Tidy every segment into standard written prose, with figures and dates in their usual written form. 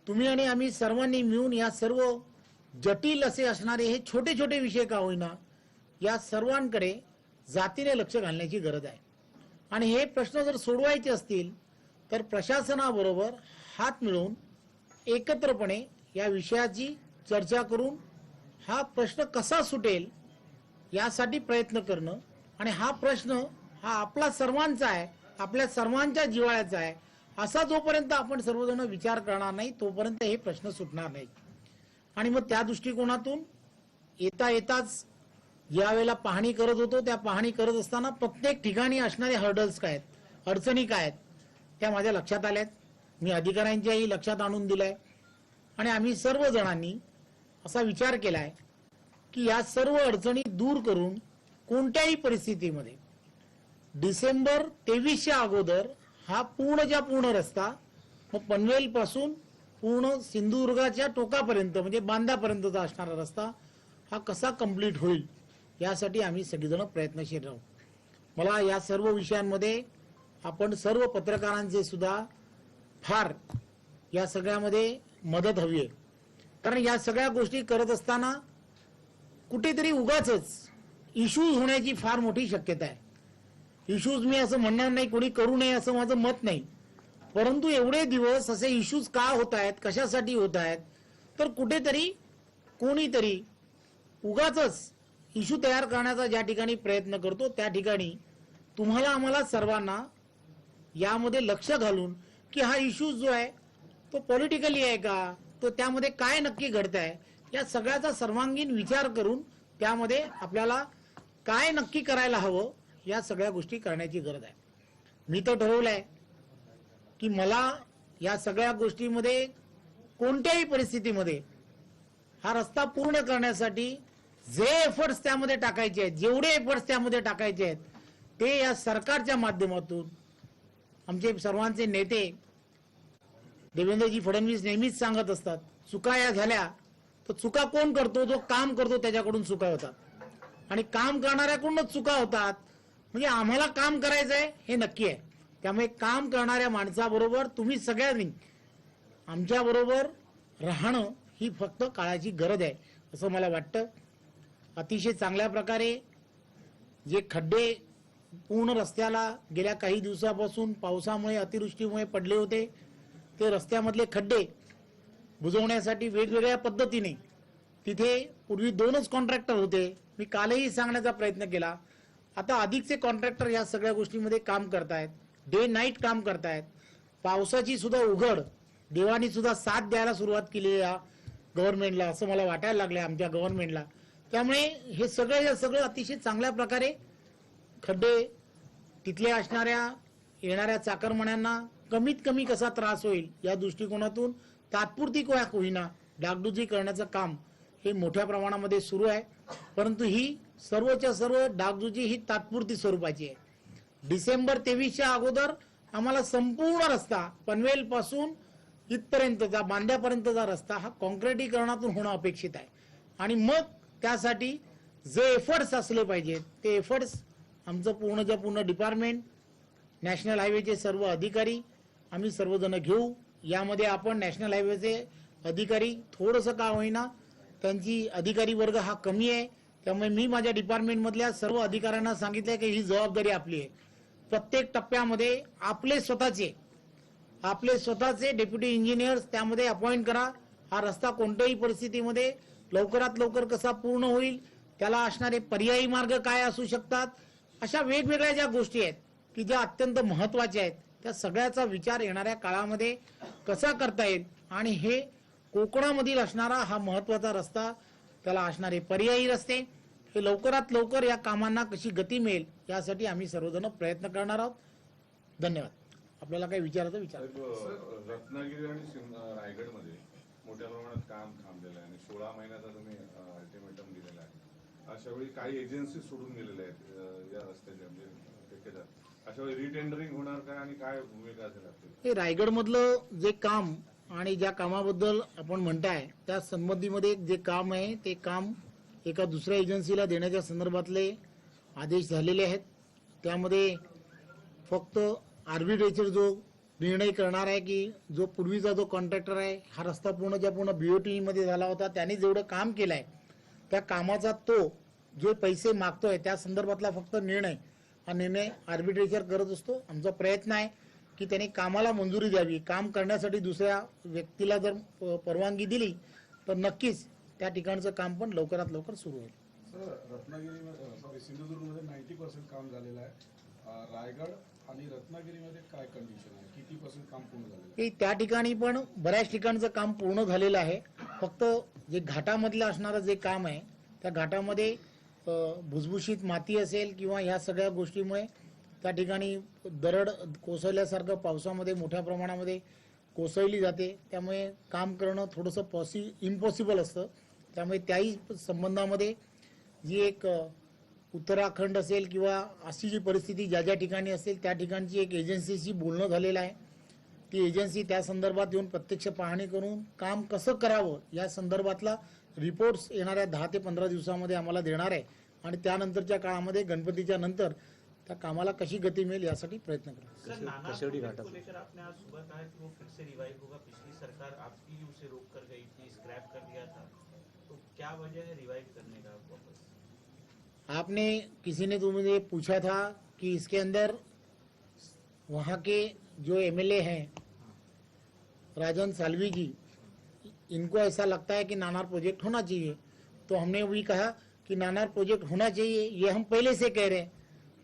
तुम्ही आणि आम्ही सर्वांनी मिळून या सर्व जटिल असे असणारे हे छोटे छोटे विषय का होईना या सर्वांकडे जातीने लक्ष घालण्याची गरज आहे। आणि हे प्रश्न जर सोडवायचे असतील तर प्रशासनाबरोबर हात मिळवून एकत्रपणे या विषयाची चर्चा करून हा प्रश्न कसा सुटेल यासाठी प्रयत्न करणं। आणि हा प्रश्न हा आपला सर्वांचा आहे, आपल्या सर्वांच्या जिव्हाळ्याचा आहे। असा जोपर्यंत आपण सर्वजण विचार करणार नाही तोपर्यंत हे प्रश्न सुटणार नाही। आणि मग त्या दृष्टिकोनातून येताच ज्यावेळेला पाहणी करत होतो त्या पाहणी करत असताना प्रत्येक ठिकाणी असणारे हर्डल्स काय आहेत, अडचणी काय आहेत त्या माझ्या लक्षात आल्यात। मी अधिकाऱ्यांच्याही लक्षात आणून दिलंय आणि आम्ही सर्व जणांनी असा विचार केलाय की या सर्व अडचणी दूर करून कोणत्याही परिस्थितीमध्ये डिसेंबर 23च्या अगोदर हा पूर्णच्या पूर्ण रस्ता मग पनवेल पासून पूर्ण सिंधुदुर्गाच्या टोकापर्यंत म्हणजे बांद्यापर्यंतचा असणारा रस्ता हा कसा कंप्लीट होईल यासाठी आम्ही सगळेजण प्रयत्नशील राहू। मला या सर्व विषयांमध्ये आपण सर्व पत्रकारांचे सुद्धा फार या सगळ्यामध्ये मदत हवी आहे। कारण या सगळ्या गोष्टी करत असताना कुठेतरी उगाचच इश्यूज होण्याची फार मोठी शक्यता आहे। इश्यूज मी असं म्हणणार नाही कोणी करू नये असं माझं मत नाही, परंतु एवढे दिवस असे इश्यूज का होत आहेत, कशासाठी होत आहेत तर कुठेतरी कोणीतरी उगाचच इश्यू तयार करण्याचा ज्या ठिकाणी प्रयत्न करतो त्या ठिकाणी तुम्हाला आम्हाला सर्वांना यामध्ये लक्ष घालून की हा इश्यू जो आहे तो पॉलिटिकली आहे का, तो त्यामध्ये काय नक्की घडतंय या सगळ्याचा सर्वांगीण विचार करून त्यामध्ये आपल्याला काय नक्की करायला हवं या सगळ्या गोष्टी करण्याची गरज आहे। मी तर ठरवलंय की मला या सगळ्या गोष्टीमध्ये कोणत्याही परिस्थितीमध्ये हा रस्ता पूर्ण करण्यासाठी जे एफर्ट्स त्यामध्ये टाकायचे आहेत, जेवढे एफर्ट्स त्यामध्ये टाकायचे आहेत ते या सरकारच्या माध्यमातून आमचे सर्वांचे नेते देवेंद्रजी फडणवीस नेहमीच सांगत असतात चुका या झाल्या तर चुका कोण करतो, जो काम करतो त्याच्याकडून चुका होतात आणि काम करणाऱ्याकडूनच चुका होतात। म्हणजे आम्हाला काम करायचं आहे हे नक्की आहे, त्यामुळे काम करणाऱ्या माणसाबरोबर तुम्ही सगळ्यांनी आमच्या बरोबर राहणं ही फक्त काळाची गरज आहे असं मला वाटतं। अतिशय चांगल्या प्रकारे जे खड्डे पूर्ण रस्त्याला गेल्या काही दिवसापासून पावसामुळे अतिवृष्टीमुळे पडले होते ते रस्त्यामधले खड्डे बुजवण्यासाठी वेगवेगळ्या पद्धतीने तिथे पूर्वी 2च कॉन्ट्रॅक्टर होते, मी कालही सांगण्याचा प्रयत्न केला, आता अधिकचे कॉन्ट्रॅक्टर या सगळ्या गोष्टींमध्ये काम करतायत, डे नाईट काम करतायत। पावसाची सुद्धा उघड देवानी सुद्धा साथ द्यायला सुरुवात केली या गव्हर्नमेंटला असं मला वाटायला लागलंय, आमच्या गव्हर्नमेंटला। त्यामुळे हे सगळं अतिशय चांगल्या प्रकारे खड्डे तिथले असणाऱ्या येणाऱ्या चाकरमान्यांना कमीत कमी कसा त्रास होईल या दृष्टिकोनातून तात्पुरती होईना डागडुजी करण्याचं काम हे मोठ्या प्रमाणामध्ये सुरू आहे। परंतु ही सर्वच्या सर्व डागडुजी ही तात्पुरती स्वरूपाची आहे। डिसेंबर 23च्या अगोदर आम्हाला संपूर्ण रस्ता पनवेल पासून इथपर्यंतचा बांद्यापर्यंतचा रस्ता हा कॉन्क्रिटीकरणातून होणं अपेक्षित आहे आणि मग त्यासाठी जे एफर्ट्स असले पाहिजेत ते एफर्ट्स आमचं पूर्ण डिपार्टमेंट नॅशनल हायवेचे सर्व अधिकारी आम्ही सर्वजण घेऊ। यामध्ये आपण नॅशनल हायवेचे अधिकारी थोडंसं का होईना त्यांची अधिकारी वर्ग हा कमी आहे, त्यामुळे मी माझ्या डिपार्टमेंटमधल्या सर्व अधिकाऱ्यांना सांगितलं की ही जबाबदारी आपली आहे। प्रत्येक टप्प्यामध्ये आपले स्वतःचे डेप्युटी इंजिनियर्स त्यामध्ये अपॉइंट करा। हा रस्ता कोणत्याही परिस्थितीमध्ये लवकरात लवकर कसा पूर्ण होईल, त्याला असणारे पर्यायी मार्ग काय असू शकतात, अशा वेगवेगळ्या ज्या गोष्टी आहेत की ज्या अत्यंत महत्त्वाच्या आहेत त्या सगळ्याचा विचार येणाऱ्या काळामध्ये कसा करता येईल आणि हे कोकणामधील असणारा हा महत्त्वाचा रस्ता त्याला असणारे पर्यायी रस्ते हे लवकरात लवकर या कामांना कशी गती मिळेल यासाठी आम्ही सर्वजण प्रयत्न करणार आहोत। धन्यवाद। आपल्याला काही विचारायचं विचार। रत्नागिरी आणि रायगडमध्ये मोठ्या प्रमाणात काम थांबलेलं आहे आणि 16 महिन्याचा तुम्ही अल्टिमेटम दिलेला आहे। अशा वेळी काही एजन्सी सोडून गेलेल्या आहेत या रस्त्याच्या म्हणजे ठेकेदार, अशा वेळी रिटेंडरिंग होणार काय आणि काय भूमिका असेल आपली? हे रायगड मधलं जे काम आणि ज्या कामाबद्दल आपण म्हणताय त्या संबंधीमध्ये जे काम आहे ते काम एका दुसऱ्या एजन्सीला देण्याच्या संदर्भातले आदेश झालेले आहेत। त्यामध्ये फक्त आर्बिट्रेचर जो निर्णय करणार आहे की जो पूर्वीचा जो कॉन्ट्रॅक्टर आहे, हा रस्ता पूर्णच्या पूर्ण BOT मध्ये झाला होता, त्याने जेवढं काम केलंय त्या कामाचा तो जो पैसे मागतोय त्या संदर्भातला फक्त निर्णय, हा निर्णय आर्बिट्रेटर करत असतो. आमचा प्रयत्न आहे की त्याने कामाला मंजुरी द्यावी. काम करण्यासाठी दुसऱ्या व्यक्तीला जर परवानगी दिली तर नक्कीच त्या ठिकाणचं काम पण लवकरात लवकर सुरू होईल. सर, सिंधुदुर्गमध्ये 90% काम झालेलं आहे. रायगड आणि रत्नागिरीमध्ये काय कंडिशन आहे, किती % काम पूर्ण झालेलं आहे? की त्या ठिकाणी पण बऱ्याच ठिकाणचं काम पूर्ण झालेलं आहे. फक्त जे घाटामधलं असणारं जे काम आहे त्या घाटामध्ये भुसभुशीत माती असेल किंवा ह्या सगळ्या गोष्टीमुळे त्या ठिकाणी दरड कोसळल्यासारखं पावसामध्ये मोठ्या प्रमाणामध्ये कोसळली जाते. त्यामुळे काम करणं थोडंसं इम्पॉसिबल असतं. त्यामुळे त्याही संबंधामध्ये जी एक उत्तराखंड असेल किंवा अशी जी परिस्थिती ज्या ज्या ठिकाणी असेल त्या ठिकाणची एक एजन्सीशी बोलणं झालेलं आहे. ती एजन्सी त्या संदर्भात येऊन प्रत्यक्ष पाहणी करून काम कसं करावं या संदर्भातला रिपोर्ट्स येणाऱ्या 10 ते 15 दिवसामध्ये आम्हाला देणार आहे आणि त्यानंतरच्या काळामध्ये गणपतीच्या नंतर त्या कामाला कशी गती मिळेल यासाठी प्रयत्न करू. सर, नाना प्रोजेक्ट को लेकर आपने आज सुबह कहा कि वो फिर से रिवाइव होगा. पिछली सरकार आपकी ही उसे रोक कर गई थी, स्क्रैप कर दिया था, तो क्या वजह है रिवाइव करने का वापस? आपने किसी ने तो मुझे पूछा था कि इसके अंदर वहाँ के जो MLA हैं राजन सालवी जी, इनको ऐसा लगता है कि नानार प्रोजेक्ट होना चाहिए. तो हमने भी कहा कि नानार प्रोजेक्ट होना चाहिए, ये हम पहले से कह रहे हैं,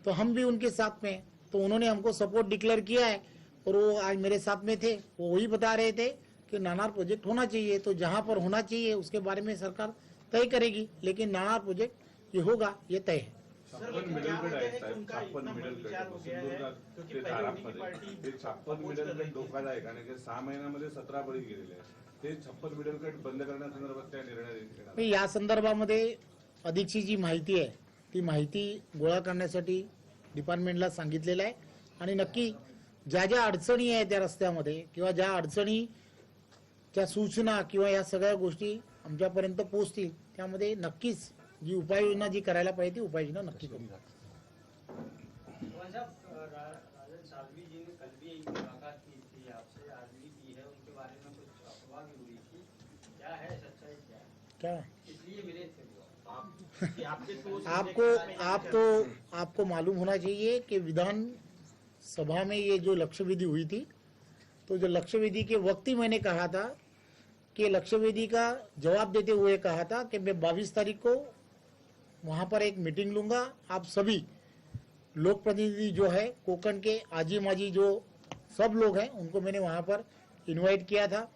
तो हम भी उनके साथ में. तो उन्होंने हमको सपोर्ट डिक्लेयर किया है और वो आज मेरे साथ में थे. वो वही बता रहे थे कि नानार प्रोजेक्ट होना चाहिए. तो जहाँ पर होना चाहिए उसके बारे में सरकार तय करेगी, लेकिन नानार प्रोजेक्ट ये होगा, ये तय है. सर, 56 लेकिन मिडल क्या कट वजह आहे है कि साहेब, उनका 56 इतना मिडल विचार हो कट गया है? सिंधुदुर्गात क्योंकि ते पहले उनकी धारामध्ये पार्टी ते 56 अपोज मिडल कर रही कट थी. धोकादायक आहे आणि 6 महिन्यामध्ये 17 बळी गेलेले आहेत. ते 56 मिडल कट बंद करण्यासंदर्भात त्या निर्णय घेणार. मी या संदर्भामध्ये अधिकची जी माहिती आहे ती माहिती गोळा करण्यासाठी डिपार्टमेंटला सांगितलेलं आहे आणि नक्की ज्या ज्या अडचणी आहेत त्या रस्त्यामध्ये किंवा ज्या अडचणी त्या सूचना किंवा या सगळ्या गोष्टी आमच्यापर्यंत पोहोचतील त्यामध्ये नक्कीच जी उपाययोजना जी करायला पाहिजे ती उपाययोजना नक्की करू. राजन सालवी जी ने कल भी एक मुलाकात की थी आपसे, आज भी की है, उनके बारे में कुछ अफवाह भी हुई थी, क्या है सच्चाई, क्या है, क्या इसलिए मिले थे वो? कि आपके सोच आपको मालूम होना चाहिए कि विधान सभा में ये जो लक्ष्य विधि हुई थी, तो जो लक्ष्य विधि के वक्त ही मैंने कहा था कि लक्ष्य विधि का जवाब देते हुए कहा था कि मैं 22 तारीख को वहां पर एक मीटिंग लूंगा. आप सभी लोक प्रतिनिधि जो है कोकण के आजी माजी जो सब लोग हैं उनको मैंने वहां पर इनवाइट किया था.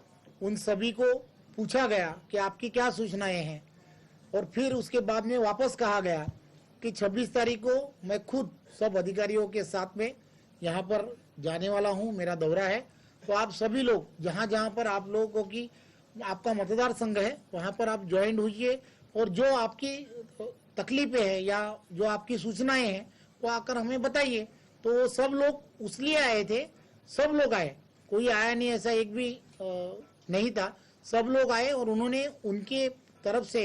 उन सभी को पूछा गया कि आपकी क्या सूचनाएं हैं और फिर उसके बाद में वापस कहा गया कि 26 तारीख को मैं खुद सब अधिकारियों के साथ में यहाँ पर जाने वाला हूँ, मेरा दौरा है. तो आप सभी लोग जहाँ जहाँ पर आप लोगों की आपका मतदार संघ है वहाँ पर आप ज्वाइन होइए और जो आपकी तकलीफें हैं या जो आपकी सूचनाएं हैं वो आकर हमें बताइए. तो वो सब लोग उसलिए आए थे, सब लोग आए, कोई आया नहीं ऐसा एक भी नहीं था. सब लोग आए और उन्होंने उनके तरफ से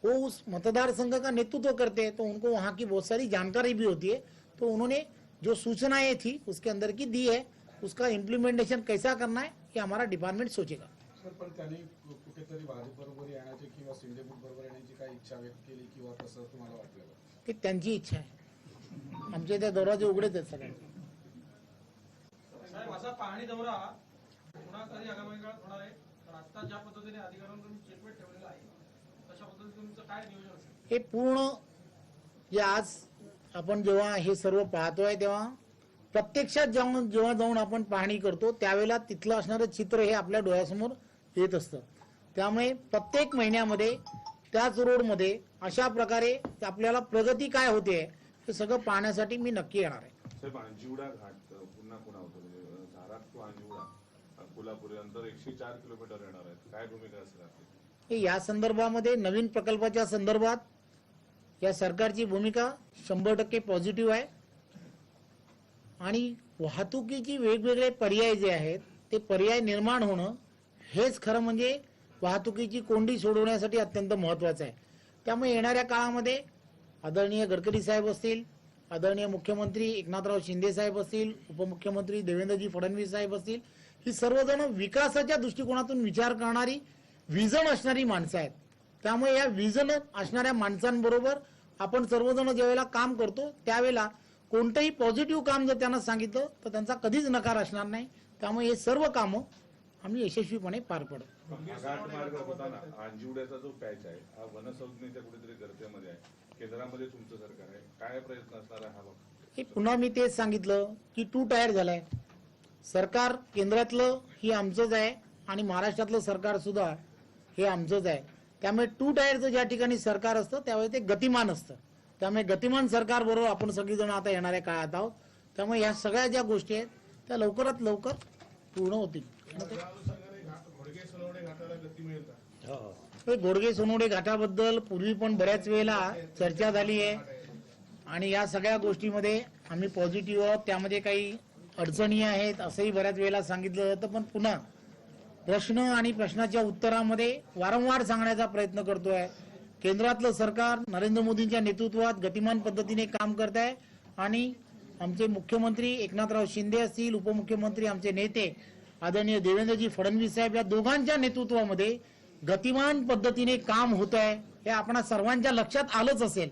वो उस मतदार संघ का नेतृत्व करते हैं तो उनको वहाँ की बहुत सारी जानकारी भी होती है. तो उन्होंने जो सूचनाएं थी उसके अंदर की दी है, उसका इम्प्लिमेंटेशन कैसा करना है ये हमारा डिपार्टमेंट सोचेगा. सर, पण त्यांनी कुठेतरी भाजपबरोबर येण्याची किंवा शिंदे बरोबर येण्याची काही इच्छा व्यक्त केली किंवा कसं तुम्हाला वाटलं का? ती त्यांची इच्छा आहे. आमच्या त्या दरवाजे उघडेच आहेत सगळ्यांचे. साहेब, असा पाहणी दौरा पुन्हा कधी आगामी काळात होणार आहे? तर आता ज्या पद्धतीने अधिकाऱ्यांकडून स्टेटमेंट ठेवलेलं आहे तशा पद्धतीने तुमचं काय नियोजन असेल? हे पूर्ण जे आज आपण जेव्हा हे सर्व पाहतोय तेव्हा प्रत्यक्षात जेव्हा जाऊन आपण पाहणी करतो त्यावेळेला तिथलं असणारं चित्र हे आपल्या डोळ्यासमोर येत असतं. त्यामुळे प्रत्येक महिन्यामध्ये त्याच रोडमध्ये अशा प्रकारे आपल्याला प्रगती काय होते हे सगळं पाहण्यासाठी मी नक्की येणार आहे. साहेब, अंजिवडा घाट पुन्हा पुन्हा होतो म्हणजे झाराप टू अंजिवडा कोल्हापूर अंतर 104 किलोमीटर येणार आहे. काय भूमिका असेल आपली? हे या संदर्भामध्ये नवीन प्रकल्पाच्या संदर्भात या सरकारची भूमिका 100% पॉझिटिव्ह आहे आणि वाहतुकीची वेगवेगळे पर्याय जे आहेत ते पर्याय निर्माण होणं हेच खरं म्हणजे वाहतुकीची कोंडी सोडवण्यासाठी अत्यंत महत्वाचं आहे. त्यामुळे येणाऱ्या काळामध्ये आदरणीय गडकरी साहेब असतील, आदरणीय मुख्यमंत्री एकनाथराव शिंदे साहेब असतील, उपमुख्यमंत्री देवेंद्रजी फडणवीस साहेब असतील, ही सर्वजण विकासाच्या दृष्टिकोनातून विचार करणारी विजन असणारी माणसं आहेत. त्यामुळे या विजन असणाऱ्या माणसांबरोबर आपण सर्वजण ज्यावेळेला काम करतो त्यावेळेला कोणतंही पॉझिटिव्ह काम जर त्यांना सांगितलं तर त्यांचा कधीच नकार असणार नाही. त्यामुळे हे सर्व कामं आम्ही यशस्वीपणे पार पडतो. घाटमार्ग होताना अंजिवड्याचा जो पॅच आहे हा वनसंज्ञेच्या कुठेतरी गर्तेमध्ये आहे. केंद्रामध्ये तुमचं सरकार आहे, काय प्रयत्न असणार आहे हा बघ? हे पुन्हा मी तेच सांगितलं की टू टायर झालाय. सरकार केंद्रातलं ही आमचंच आहे आणि महाराष्ट्रातलं सरकार सुद्धा हे आमचंच आहे. त्यामुळे टू टायरचं ज्या ठिकाणी सरकार असतं त्यावेळी ते गतिमान असतं. त्यामुळे गतिमान सरकार बरोबर आपण सगळीजण आता येणाऱ्या काळात आहोत. त्यामुळे ह्या सगळ्या ज्या गोष्टी आहेत त्या लवकरात लवकर पूर्ण होतील. हे घोडगे सोनवडे घाटाबद्दल पूर्वी पण बऱ्याच वेळेला चर्चा झाली आहे आणि या सगळ्या गोष्टीमध्ये आम्ही पॉझिटिव्ह आहोत. त्यामध्ये काही अडचणी आहेत असंही बऱ्याच वेळेला सांगितलं जातं, पण पुन्हा प्रश्न आणि प्रश्नाच्या उत्तरामध्ये वारंवार सांगण्याचा प्रयत्न करतोय. केंद्रातलं सरकार नरेंद्र मोदींच्या नेतृत्वात गतिमान पद्धतीने काम करत आहे आणि आमचे मुख्यमंत्री एकनाथराव शिंदे असतील, उपमुख्यमंत्री आमचे नेते आदरणीय देवेंद्रजी फडणवीस साहेब या दोघांच्या नेतृत्वामध्ये गतिमान पद्धतीने काम होत आहे. हे आपणा सर्वांच्या लक्षात आलंच असेल,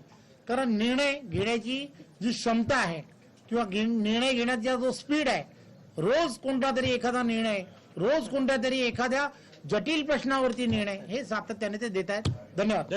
कारण निर्णय घेण्याची जी क्षमता आहे किंवा निर्णय घेण्याचा जो स्पीड आहे, रोज कोणता तरी एखादा निर्णय, रोज कोणत्या तरी एखाद्या जटिल प्रश्नावरती निर्णय हे सातत्याने ते देत आहेत. धन्यवाद.